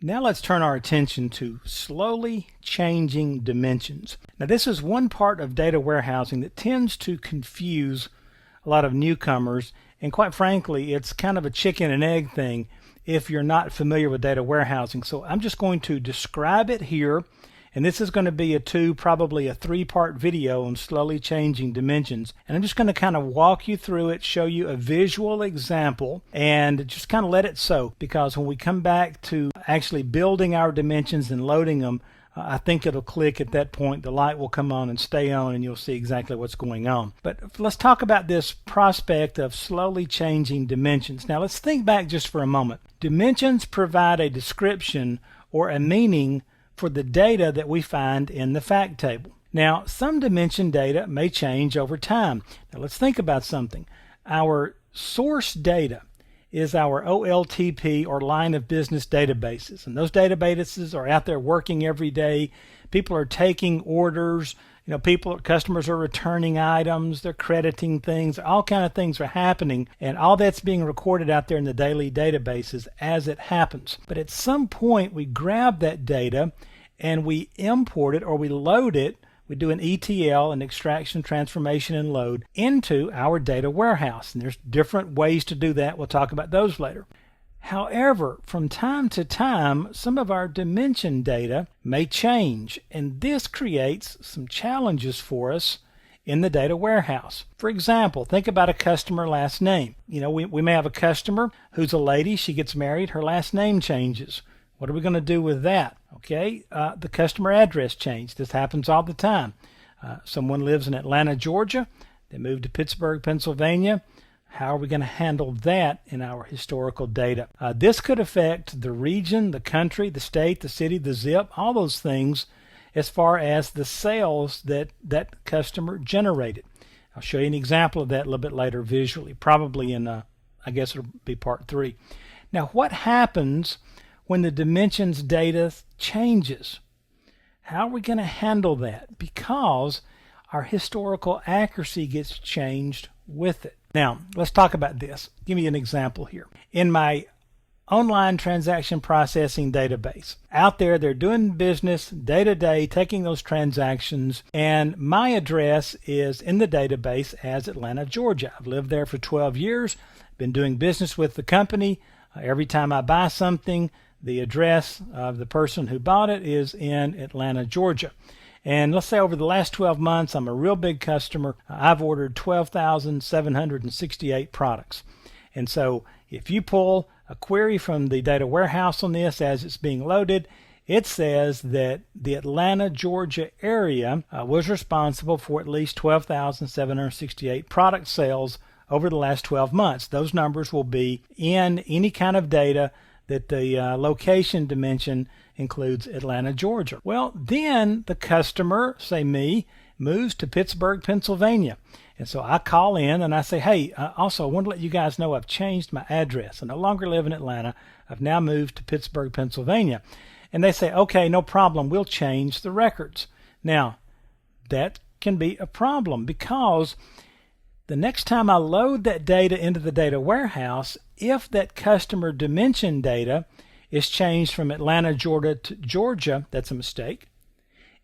Now let's turn our attention to slowly changing dimensions. Now this is one part of data warehousing that tends to confuse a lot of newcomers, and quite frankly it's kind of a chicken and egg thing if you're not familiar with data warehousing. So I'm just going to describe it here, and this is going to be probably a three-part video on slowly changing dimensions. And I'm just going to kind of walk you through it, show you a visual example, and just kind of let it soak, because when we come back to actually building our dimensions and loading them, I think it'll click at that point. The light will come on and stay on, and you'll see exactly what's going on. But let's talk about this prospect of slowly changing dimensions. Now let's think back just for a moment. Dimensions provide a description or a meaning for the data that we find in the fact table. Now, some dimension data may change over time. Now, let's think about something. Our source data is our OLTP, or line of business databases. And those databases are out there working every day. People are taking orders. Customers are returning items, they're crediting things, all kind of things are happening, and all that's being recorded out there in the daily databases as it happens. But at some point we grab that data and we import it, or we load it. We do an ETL, an extraction, transformation, and load, into our data warehouse. And there's different ways to do that. We'll talk about those later. However, from time to time, some of our dimension data may change, and this creates some challenges for us in the data warehouse. For example, think about a customer last name. We may have a customer who's a lady, she gets married, her last name changes. What are we going to do with that? Okay, the customer address changed. This happens all the time. Someone lives in Atlanta, Georgia. They moved to Pittsburgh, Pennsylvania. How are we going to handle that in our historical data? This could affect the region, the country, the state, the city, the zip, all those things as far as the sales that that customer generated. I'll show you an example of that a little bit later visually, probably in, I guess it'll be part 3. Now, what happens when the dimensions data changes? How are we going to handle that? Because our historical accuracy gets changed with it. Now, let's talk about this. Give me an example here. In my online transaction processing database, out there they're doing business day to day, taking those transactions, and my address is in the database as Atlanta, Georgia. I've lived there for 12 years, been doing business with the company. Every time I buy something, the address of the person who bought it is in Atlanta, Georgia. And let's say over the last 12 months, I'm a real big customer. I've ordered 12,768 products. And so if you pull a query from the data warehouse on this as it's being loaded, it says that the Atlanta, Georgia area was responsible for at least 12,768 product sales over the last 12 months. Those numbers will be in any kind of data that the location dimension includes Atlanta, Georgia. Well, then the customer, say me, moves to Pittsburgh, Pennsylvania. And so I call in and I say, hey, also I want to let you guys know I've changed my address. I no longer live in Atlanta. I've now moved to Pittsburgh, Pennsylvania. And they say, okay, no problem. We'll change the records. Now, that can be a problem, because the next time I load that data into the data warehouse, if that customer dimension data is changed from Atlanta, Georgia to Georgia, that's a mistake.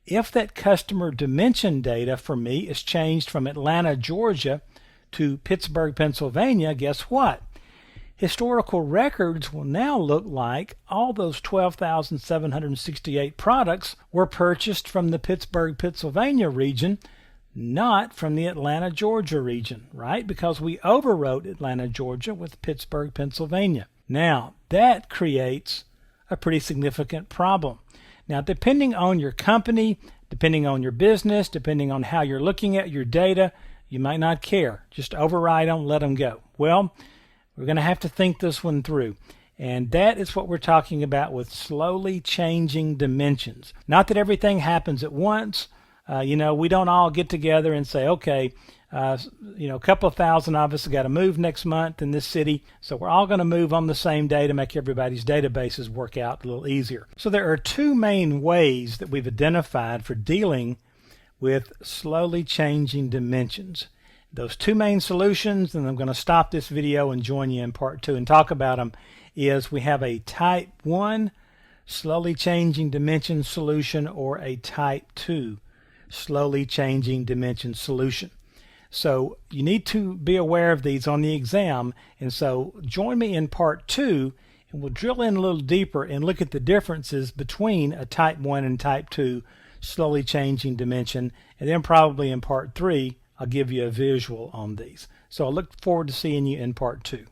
If that customer dimension data for me is changed from Atlanta, Georgia to Pittsburgh, Pennsylvania, guess what? Historical records will now look like all those 12,768 products were purchased from the Pittsburgh, Pennsylvania region, not from the Atlanta, Georgia region, right? Because we overwrote Atlanta, Georgia with Pittsburgh, Pennsylvania. Now, that creates a pretty significant problem. Now, depending on your company, depending on your business, depending on how you're looking at your data, you might not care. Just override them, let them go. Well, we're going to have to think this one through. And that is what we're talking about with slowly changing dimensions. Not that everything happens at once. We don't all get together and say, okay, a couple of thousand of us have got to move next month in this city, so we're all going to move on the same day to make everybody's databases work out a little easier. So there are two main ways that we've identified for dealing with slowly changing dimensions. Those two main solutions, and I'm going to stop this video and join you in part 2 and talk about them, is we have a type 1 slowly changing dimension solution, or a type 2 slowly changing dimension solution. So you need to be aware of these on the exam, and so join me in part 2 and we'll drill in a little deeper and look at the differences between a type 1 and type 2 slowly changing dimension, and then probably in part 3 I'll give you a visual on these. So I look forward to seeing you in part 2.